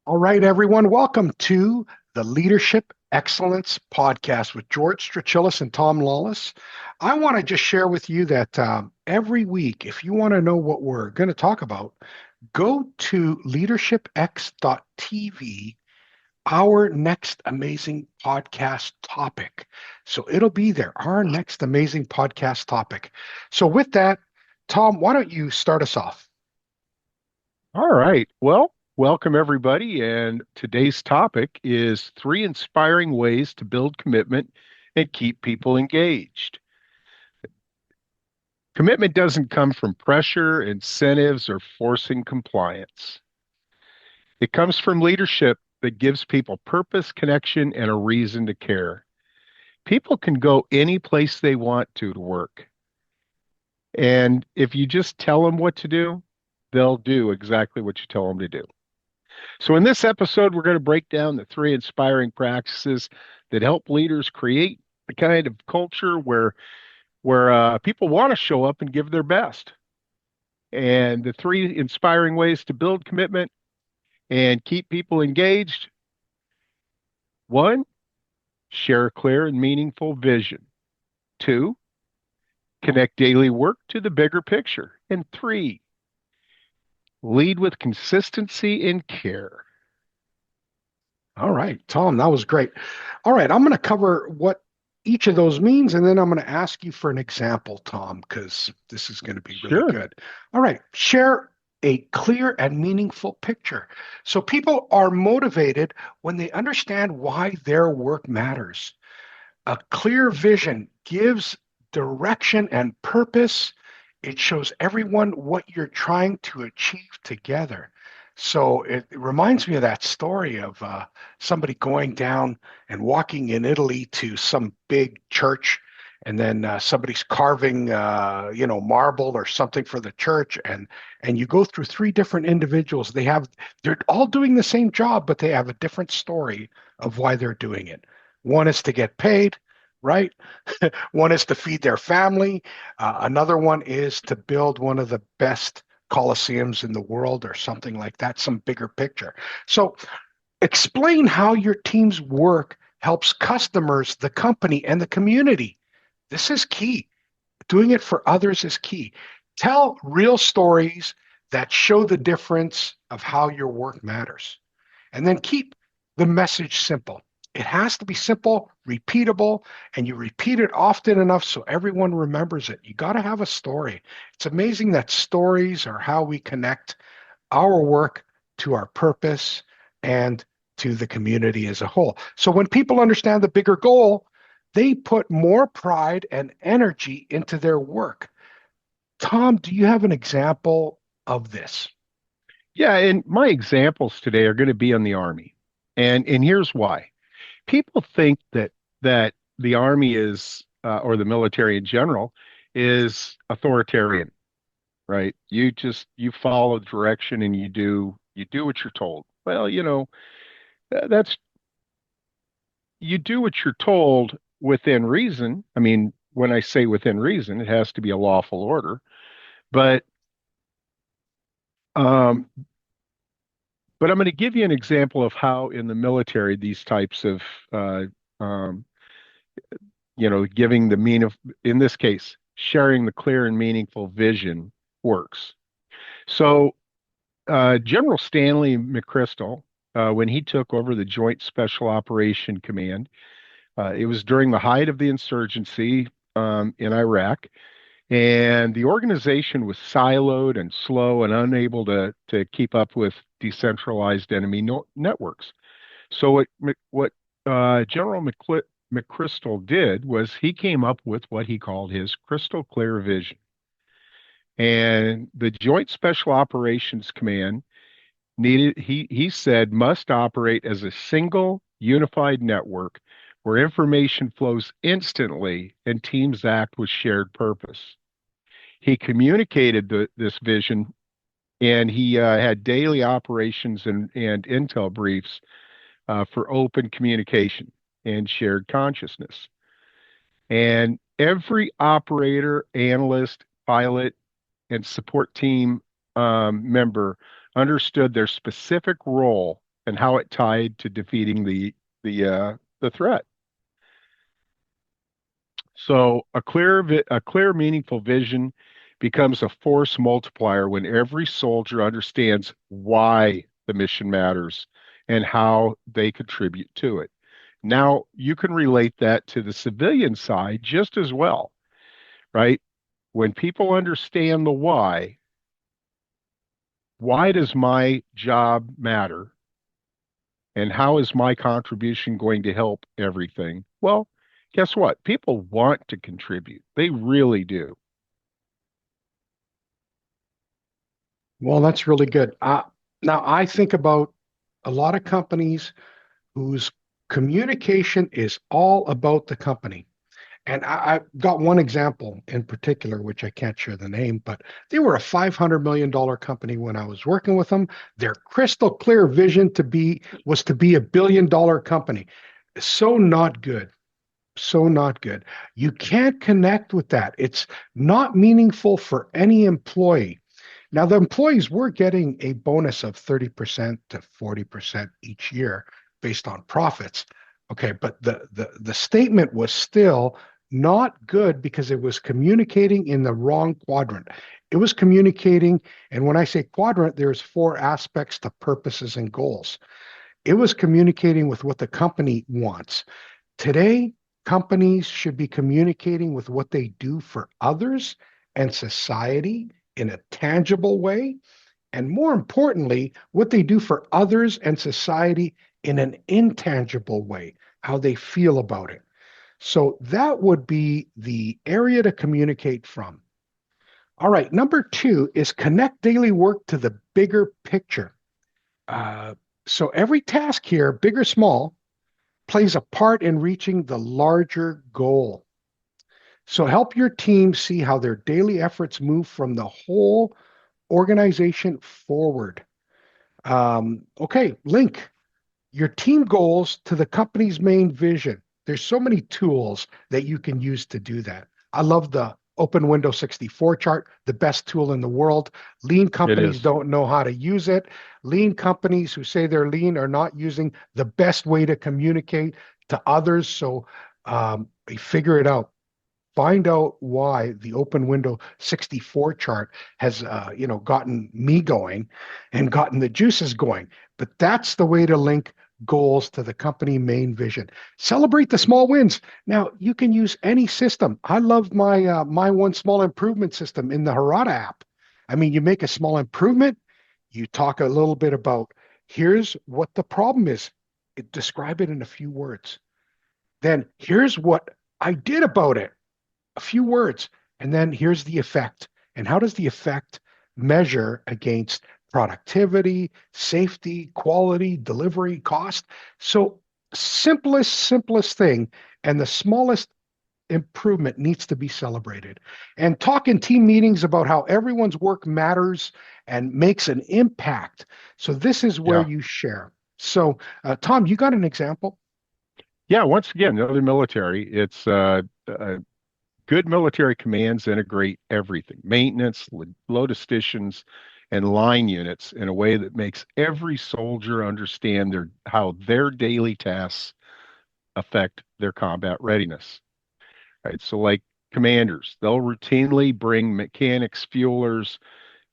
All right, everyone, welcome to the Leadership Excellence Podcast with George Trachilis and Tom Lawless. I want to just share with you that every week, if you want to know what we're going to talk about, go to leadershipx.tv, our next amazing podcast topic. So it'll be there, our next amazing podcast topic. So, with that, Tom, why don't you start us off? All right. Well, welcome everybody. And today's topic is three inspiring ways to build commitment and keep people engaged. Commitment doesn't come from pressure, incentives, or forcing compliance. It comes from leadership that gives people purpose, connection, and a reason to care. People can go any place they want to work. And if you just tell them what to do, they'll do exactly what you tell them to do. So, in this episode, we're going to break down the three inspiring practices that help leaders create the kind of culture where people want to show up and give their best. And the three inspiring ways to build commitment and keep people engaged. One, share a clear and meaningful vision. Two, connect daily work to the bigger picture. And three, lead with consistency and care. All right, Tom, that was great. All right, I'm going to cover what each of those means, and then I'm going to ask you for an example, Tom, because this is going to be really Sure. good. All right, share a clear and meaningful picture. So people are motivated when they understand why their work matters. A clear vision gives direction and purpose. It shows everyone what you're trying to achieve together. So it reminds me of that story of somebody going down and walking in Italy to some big church, and then somebody's carving, marble or something for the church, and you go through three different individuals. They're all doing the same job, but they have a different story of why they're doing it. One is to get paid, right? One is to feed their family. Another one is to build one of the best coliseums in the world or something like that, some bigger picture. So explain how your team's work helps customers, the company, and the community. This is key. Doing it for others is key. Tell real stories that show the difference of how your work matters. And then keep the message simple. It has to be simple, repeatable, and you repeat it often enough so everyone remembers it. You got to have a story. It's amazing that stories are how we connect our work to our purpose and to the community as a whole. So when people understand the bigger goal, they put more pride and energy into their work. Tom, do you have an example of this? Yeah, and my examples today are going to be on the Army. And here's why. People think that the Army is or the military in general is authoritarian, right? You follow direction and you do what you're told. Well, that's you do what you're told within reason. I mean, when I say within reason, it has to be a lawful order. But um, But I'm going to give you an example of how in the military these types of, uh, um, giving the mean of, in this case, sharing the clear and meaningful vision works. So General Stanley McChrystal, when he took over the Joint Special Operation Command, it was during the height of the insurgency in Iraq, and the organization was siloed and slow and unable to keep up with decentralized enemy no networks. So what General McChrystal did was he came up with what he called his crystal clear vision. And the Joint Special Operations Command he said, must operate as a single unified network where information flows instantly and teams act with shared purpose. He communicated this vision, and he had daily operations and intel briefs for open communication and shared consciousness. And every operator, analyst, pilot, and support team member understood their specific role and how it tied to defeating the threat. So a clear, meaningful vision becomes a force multiplier when every soldier understands why the mission matters and how they contribute to it. Now, you can relate that to the civilian side just as well, right? When people understand the why does my job matter? And how is my contribution going to help everything? Well, guess what? People want to contribute. They really do. Well, that's really good. Now, I think about a lot of companies whose communication is all about the company. And I got one example in particular, which I can't share the name, but they were a $500 million company when I was working with them. Their crystal clear vision was to be $1 billion company. So not good. So not good. You can't connect with that. It's not meaningful for any employee. Now, the employees were getting a bonus of 30% to 40% each year based on profits. Okay, but the statement was still not good because it was communicating in the wrong quadrant. It was communicating, and when I say quadrant, there's four aspects to purposes and goals. It was communicating with what the company wants. Today, companies should be communicating with what they do for others and society in a tangible way, and more importantly, what they do for others and society in an intangible way, how they feel about it. So that would be the area to communicate from. All right, number two is connect daily work to the bigger picture. Uh, so every task here, big or small, plays a part in reaching the larger goal. So help your team see how their daily efforts move from the whole organization forward. Okay, link your team goals to the company's main vision. There's so many tools that you can use to do that. I love the open window 64 chart, the best tool in the world. Lean It companies is. don't know how to use it. Lean companies who say they're lean are not using the best way to communicate to others. So figure it out. Find out why the open window 64 chart has gotten me going and gotten the juices going. But that's the way to link goals to the company main vision. Celebrate the small wins. Now you can use any system. I love my one small improvement system in the Harada app. I mean, you make a small improvement, you talk a little bit about here's what the problem is. Describe it in a few words. Then here's what I did about it, a few words, and then here's the effect. And how does the effect measure against productivity, safety, quality, delivery, cost? So, simplest thing, and the smallest improvement needs to be celebrated. And talk in team meetings about how everyone's work matters and makes an impact. So, this is where Yeah. you share. So, Tom, you got an example? Yeah. Once again, another military. It's good military commands integrate everything, maintenance, logisticians, and line units in a way that makes every soldier understand how their daily tasks affect their combat readiness. Right. So like commanders, they'll routinely bring mechanics, fuelers,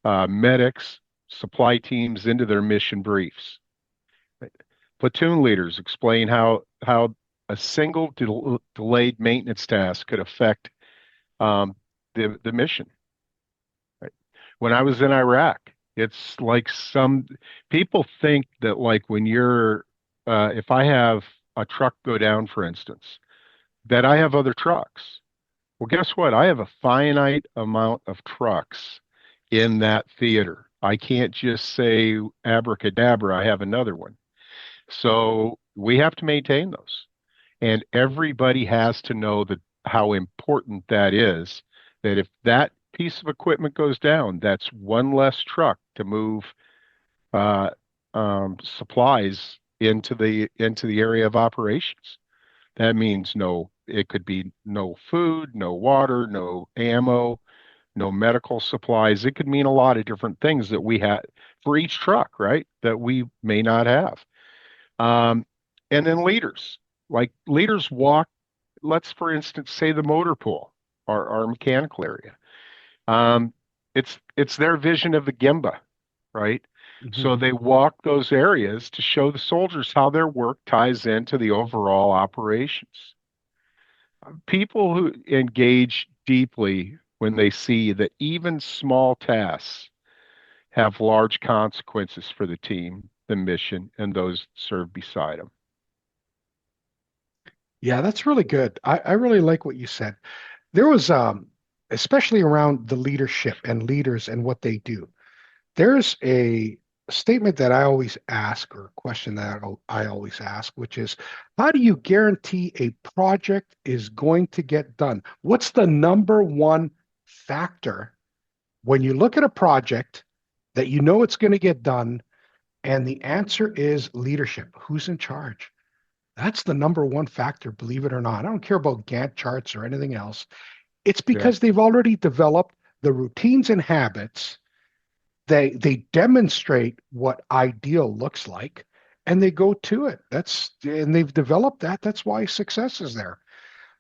medics, supply teams into their mission briefs. Right? Platoon leaders explain how a single delayed maintenance task could affect um, the mission. Right? When I was in Iraq, it's like some people think that like when you're if I have a truck go down, for instance, that I have other trucks. Well, guess what? I have a finite amount of trucks in that theater. I can't just say abracadabra, I have another one. So we have to maintain those. And everybody has to know that how important that is, that if that piece of equipment goes down, that's one less truck to move uh, supplies into the area of operations. That means it could be no food, no water, no ammo, no medical supplies. It could mean a lot of different things that we had for each truck, right? That we may not have. Um, and then leaders, like leaders walk, let's for instance say the motor pool, our mechanical area. Um, it's their vision of the Gemba, right? Mhm. So they walk those areas to show the soldiers how their work ties into the overall operations. People who engage deeply when they see that even small tasks have large consequences for the team, the mission, and those that serve beside them. Yeah, that's really good. I really like what you said. There was especially around the leadership and leaders and what they do. There's a statement that I always ask, or a question that I always ask, which is, how do you guarantee a project is going to get done? What's the number one factor when you look at a project that you know it's going to get done? And the answer is leadership. Who's in charge? That's the number one factor, believe it or not. I don't care about Gantt charts or anything else. It's Yeah, because they've already developed the routines and habits. They demonstrate what ideal looks like, and they go to it. And they've developed that. That's why success is there.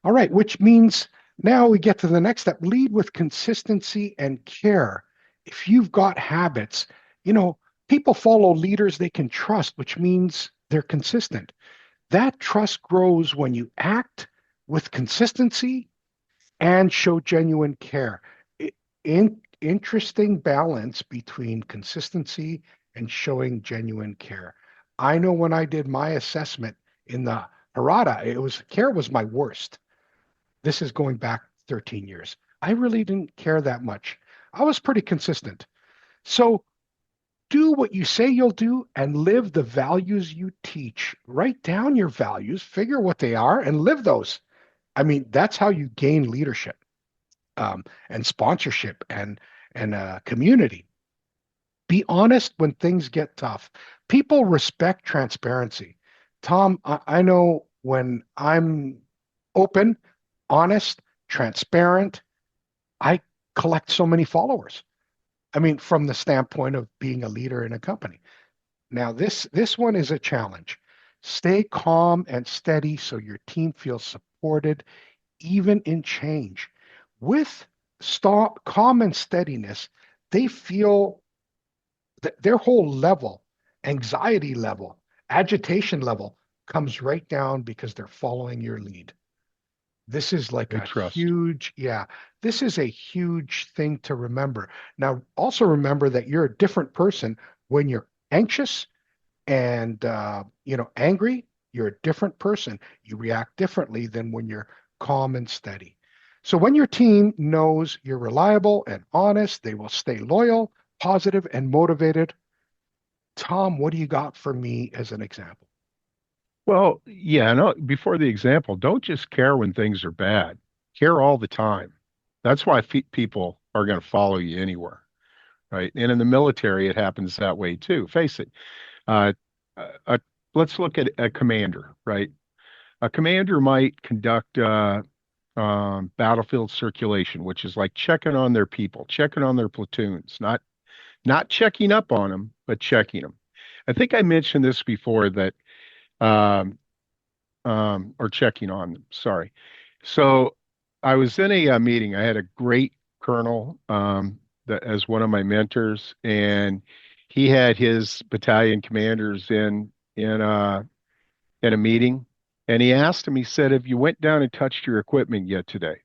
All right, which means now we get to the next step. Lead with consistency and care. If you've got habits, you know, people follow leaders they can trust, which means they're consistent. That trust grows when you act with consistency and show genuine care. Interesting balance between consistency and showing genuine care. I know when I did my assessment in the Harada, it was care was my worst. This is going back 13 years. I really didn't care that much. I was pretty consistent. So do what you say you'll do and live the values you teach. Write down your values, figure what they are, and live those. I mean, that's how you gain leadership and sponsorship and community. Be honest when things get tough. People respect transparency. Tom, I know when I'm open, honest, transparent, I collect so many followers. I mean, from the standpoint of being a leader in a company. Now, this one is a challenge. Stay calm and steady so your team feels supported, even in change. With stop calm and steadiness, they feel that their whole level, anxiety level, agitation level comes right down because they're following your lead. This is like they a trust. huge, yeah, this is a huge thing to remember. Now, also remember that you're a different person when you're anxious and angry. You're a different person. You react differently than when you're calm and steady. So when your team knows you're reliable and honest, they will stay loyal, positive, and motivated. Tom, what do you got for me as an example? Well, yeah, no, before the example, don't just care when things are bad. Care all the time. That's why people are going to follow you anywhere, right? And in the military, it happens that way too. Face it. Uh, uh, uh, let's look at a commander, right? A commander might conduct battlefield circulation, which is like checking on their people, checking on their platoons, not checking up on them, but checking them. I think I mentioned this before that um, or checking on them. Sorry. So I was in a, meeting. I had a great colonel that as one of my mentors, and he had his battalion commanders in a meeting, and he asked him. He said, "Have you went down and touched your equipment yet today?"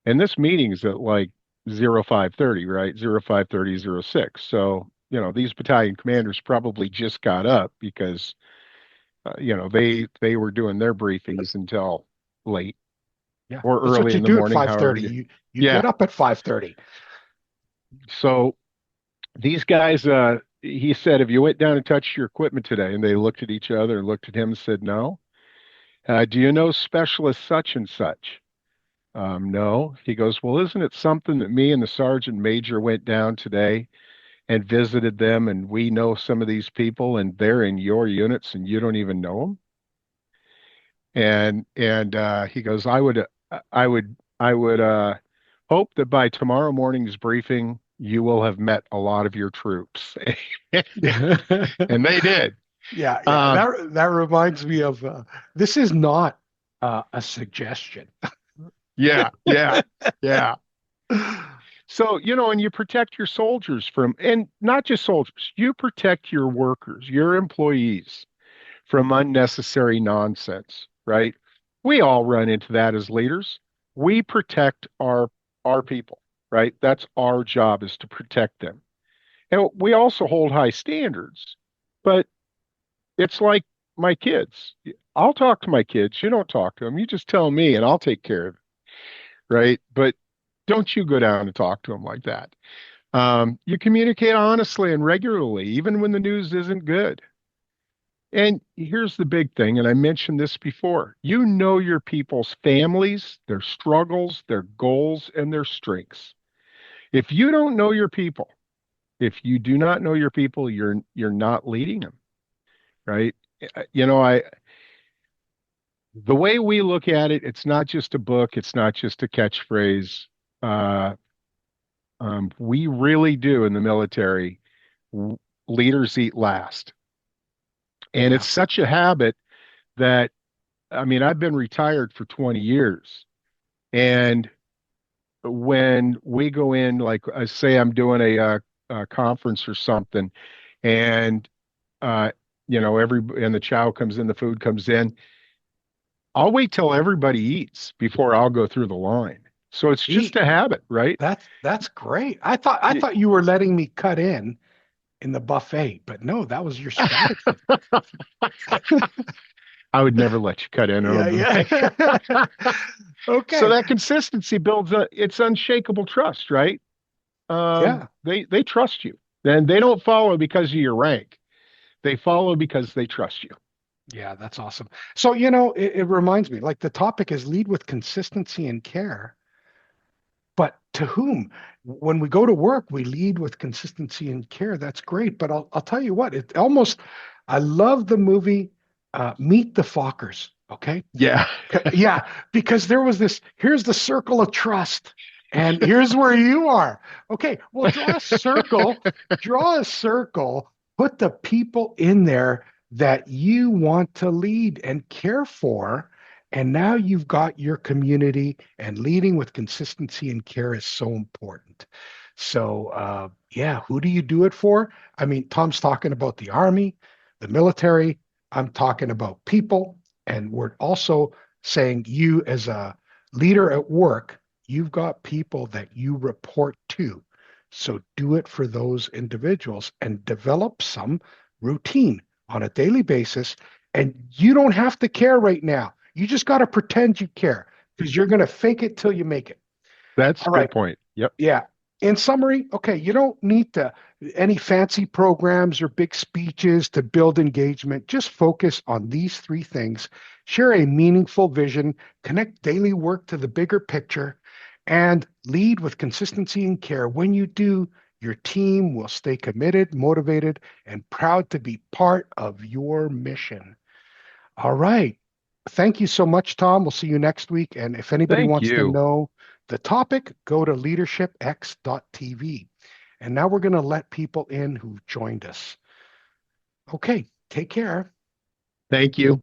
And this meeting is at like 0530, right? 0530 06. So these battalion commanders probably just got up because they were doing their briefings until late Yeah, or that's what early you in the do at morning, however 5:30. you. You Yeah. get up at 5:30. So these guys, he said, "Have you went down and touched your equipment today?" And they looked at each other and looked at him and said, "No." Do you know specialist such and such? No. He goes, "Well, isn't it something that me and the sergeant major went down today and visited them, and we know some of these people, and they're in your units, and you don't even know them?" And he goes, I would hope that by tomorrow morning's briefing, you will have met a lot of your troops. And they did. Yeah, yeah. Uh, That reminds me of this is not a suggestion. yeah, yeah, yeah. So, and you protect your soldiers from, and not just soldiers, you protect your workers, your employees from unnecessary nonsense, right? We all run into that as leaders. We protect our people, right? That's our job is to protect them. And we also hold high standards, but it's like my kids. I'll talk to my kids. You don't talk to them. You just tell me and I'll take care of it, right? But don't you go down and talk to them like that. You communicate honestly and regularly, even when the news isn't good. And here's the big thing, and I mentioned this before. You know your people's families, their struggles, their goals, and their strengths. If you don't know your people, if you do not know your people, you're not leading them, right? I the way we look at it, it's not just a book, it's not just a catchphrase. Uh, we really do in the military. w- Leaders eat last, and Yeah. it's such a habit that I mean, I've been retired for 20 years. And when we go in, like I say, I'm doing a conference or something, and uh, and the chow comes in, the food comes in. I'll wait till everybody eats before I'll go through the line. So it's just Gee, a habit, right? that's great. I Y- thought you were letting me cut in the buffet, but no, that was your strategy. I would never let you cut in on a Yeah, buffet. yeah. So Okay. that consistency builds it's unshakable trust, right? Yeah. They trust you, and they don't follow because of your rank. They follow because they trust you. Yeah, that's awesome. So, it reminds me, like the topic is lead with consistency and care, but to whom? When we go to work, we lead with consistency and care. That's great. But I'll tell you what, I love the movie Meet the Fockers. Okay. Yeah. Yeah, because there was here's the circle of trust, and here's where you are. Okay, well, draw a circle, put the people in there that you want to lead and care for, and now you've got your community, and leading with consistency and care is so important. So, yeah, who do you do it for? I mean, Tom's talking about the army, the military. I'm talking about people, and we're also saying you as a leader at work, you've got people that you report to. So do it for those individuals and develop some routine on a daily basis. And you don't have to care right now. You just got to pretend you care because you're going to fake it till you make it. That's a All good right. point. Yep. Yeah. In summary, okay, you don't need any fancy programs or big speeches to build engagement. Just focus on these three things. Share a meaningful vision, connect daily work to the bigger picture, and lead with consistency and care. When you do, your team will stay committed, motivated, and proud to be part of your mission. All right. Thank you so much, Tom. We'll see you next week. And if anybody Thank wants to you. know the topic, go to leadershipx.tv. And now we're going to let people in who've joined us. Okay, take care. Thank you.